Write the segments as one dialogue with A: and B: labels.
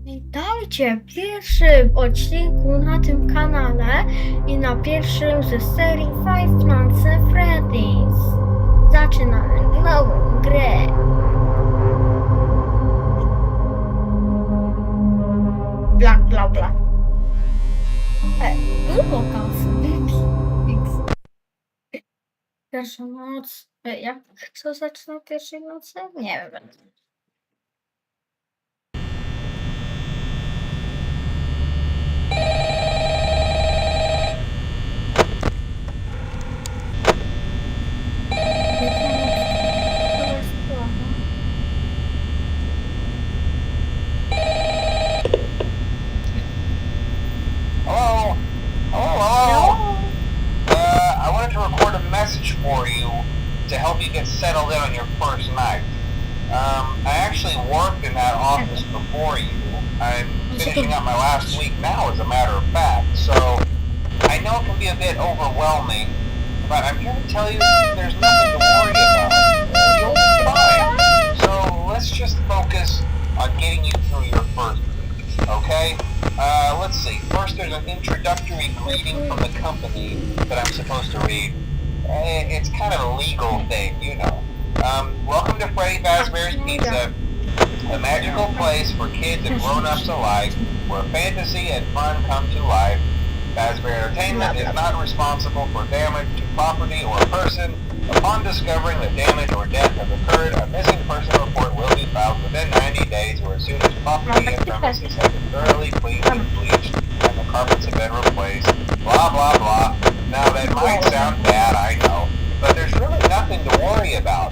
A: Witajcie w pierwszym odcinku na tym kanale i na pierwszym ze serii Five Nights at Freddy's. Zaczynamy nową grę. Bla bla bla. Długo kasy. Pierwsza noc. Jak co zaczyna pierwszej nocy? Nie wiem.
B: I wanted to record a message for you to help you get settled in on your first night. I actually worked in that office before you. I'm finishing up my last week now, as a matter of fact, so I know it can be a bit overwhelming, but I'm here to tell you there's nothing to worry about. You'll be fine. So let's just focus on getting you through your first week, okay? Let's see. First, there's an introductory greeting from the company that I'm supposed to read. It's kind of a legal thing, you know. Welcome to Freddy Fazbear's Pizza, a magical place for kids and grown-ups alike, where fantasy and fun come to life. Fazbear Entertainment is not responsible for damage to property or person. Upon discovering that damage or death has occurred, a missing person report will be filed within 90 days or as soon as property and premises have been thoroughly cleaned and bleached and the carpets have been replaced. Blah, blah, blah. Now, that might sound bad, I know, but there's really nothing to worry about.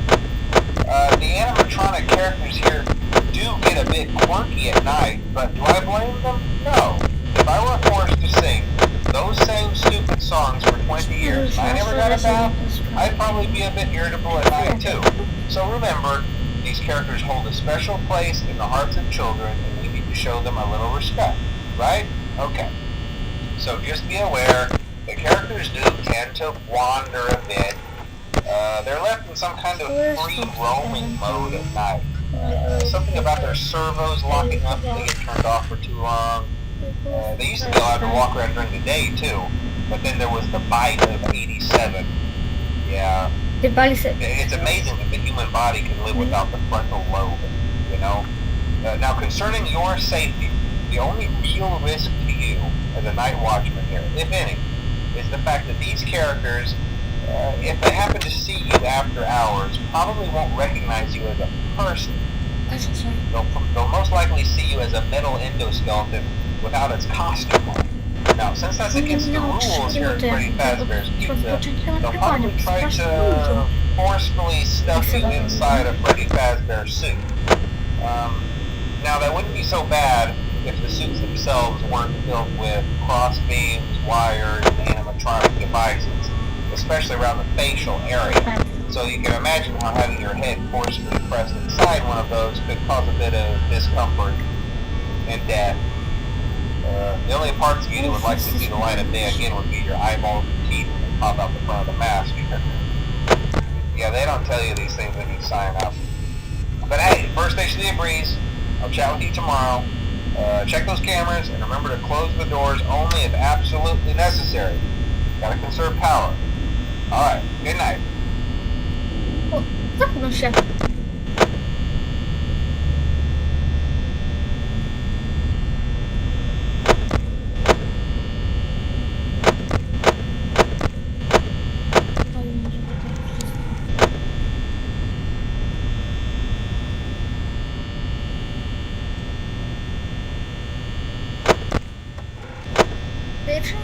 B: The animatronic characters here do get a bit quirky at night, but do I blame them? No. If I were forced to sing those same stupid songs for 20 years and I never got a bath, I'd probably be a bit irritable at night too. So remember, these characters hold a special place in the hearts of children and we need to show them a little respect, right? Okay. So just be aware, the characters do tend to wander a bit. They're left in some kind of free roaming mode at night. Something about their servos locking up if they get turned off for too long. They used to be allowed to walk around during the day too, but then there was the bite of 87. Yeah. It's amazing that the human body can live without the frontal lobe, you know? Now, concerning your safety, the only real risk to you as a night watchman here, if any, is the fact that these characters, if they happen to see you after hours, probably won't recognize you as a person. They'll most likely see you as a metal endoskeleton without its costume on. Now, since that's against the rules here at Freddy Fazbear's Pizza, they'll probably try to forcefully stuff you inside a Freddy Fazbear suit. Now, that wouldn't be so bad if the suits themselves weren't filled with cross beams, wires, and animatronic devices, especially around the facial area. So you can imagine how having your head forcefully pressed inside one of those could cause a bit of discomfort and death. The only parts of you that would likely see the light of day again would be your eyeballs and teeth that pop out the front of the mask. Yeah, they don't tell you these things when you sign up. But hey, first station of the breeze. I'll chat with you tomorrow. Check those cameras and remember to close the doors only if absolutely necessary. Gotta conserve power. Alright, good night.
A: O, zamknął się. Pierwszy?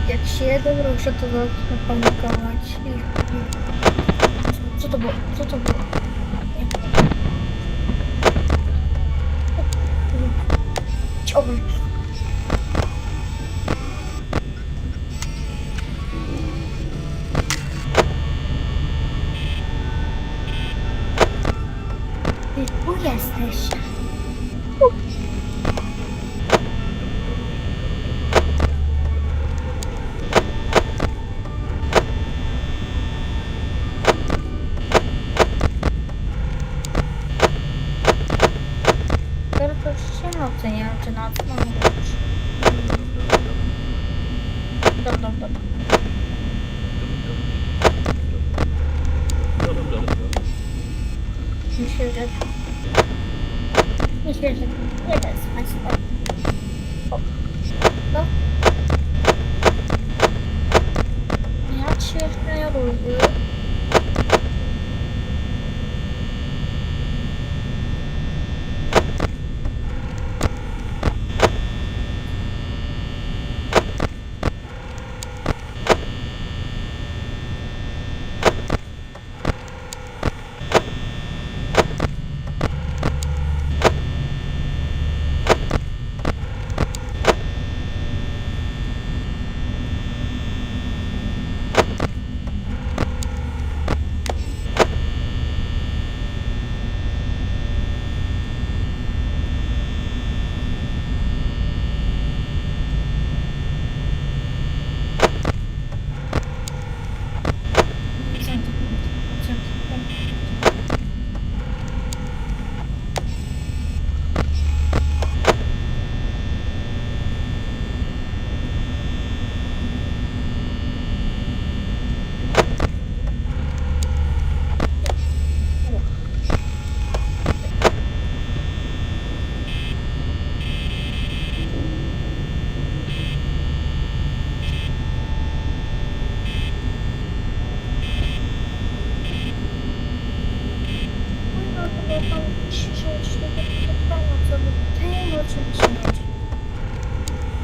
A: Jak się jeden ruszę, to zacznę panikować. Co to było? Co to było? Ciągle. Ty tu jesteś. Teraz to już się nocy, nie wiem czy noc mam być. Dobra. Myślę, że nie wezmę sobie. No. Ja ci jeszcze nie lubię.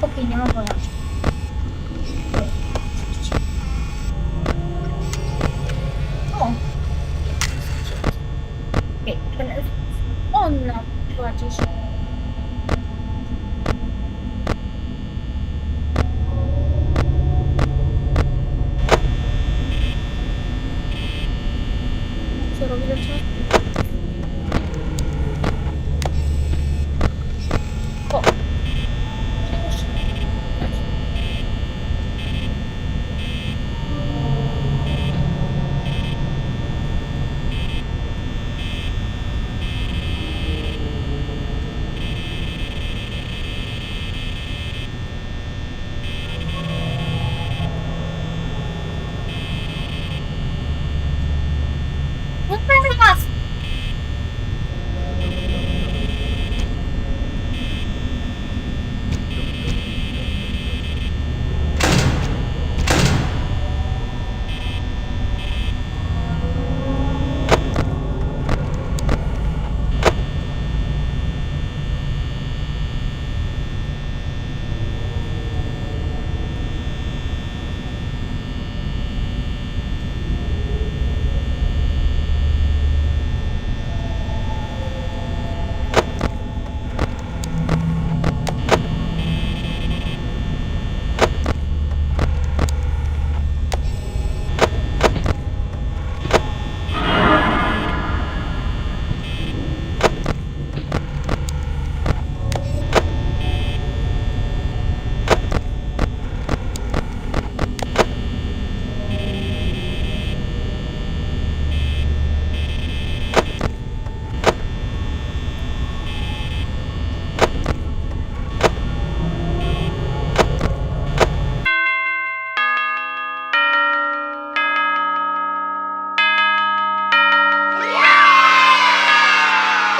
A: Okej, nie mam pojęcia. O! Okej, teraz on nam płaci się. Co robi do ciebie? O! Nie będę was!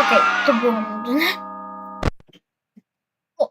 A: Okej, to było nudne. O!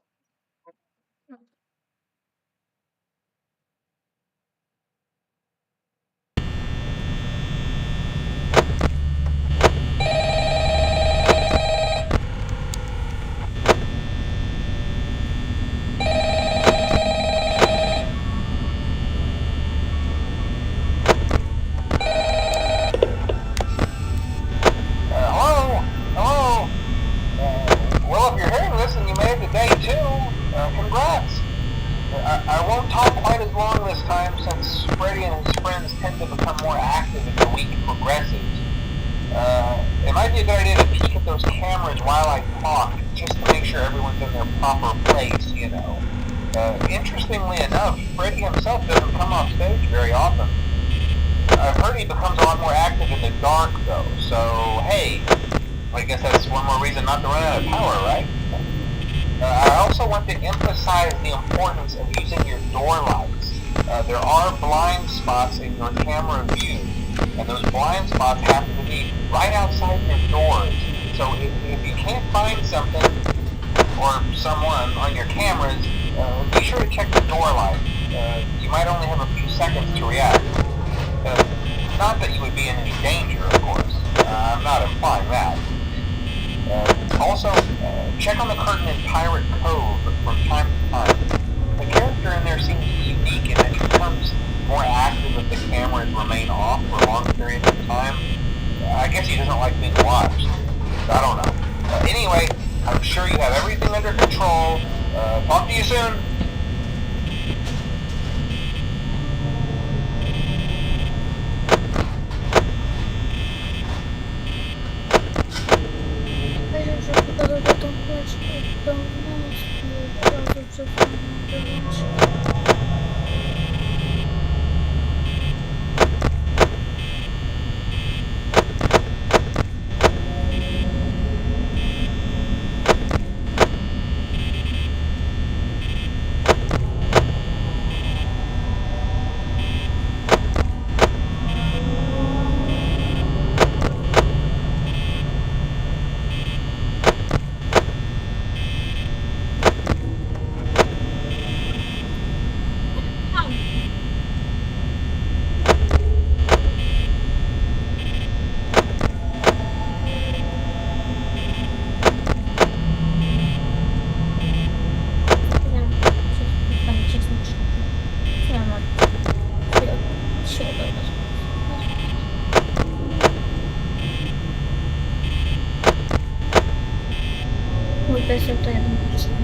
B: tend to become more active as the week progresses. It might be a good idea to peek at those cameras while I talk, just to make sure everyone's in their proper place, you know. Interestingly enough, Freddy himself doesn't come off stage very often. I've heard he becomes a lot more active in the dark, though, so hey, I guess that's one more reason not to run out of power, right? I also want to emphasize the importance of using your door lights. There are blind spots in your camera view, and those blind spots happen to be right outside your doors. So if you can't find something or someone on your cameras, be sure to check the door light. You might only have a few seconds to react. Not that you would be in any danger, of course. I'm not implying that. Also, check on the curtain in Pirate Cove from time to time. The character in there seems unique in that he becomes more active if the cameras remain off for long periods of time. I guess he doesn't like being watched. I don't know. Anyway, I'm sure you have everything under control. Talk to you soon.
A: Myślę, to jeden procent.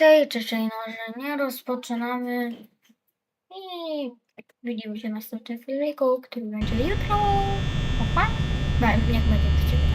A: Okej, no, że nie rozpoczynamy i widzimy się w następnym filmiku, który będzie jutro. Pa, pa. Niech będzie do ciebie.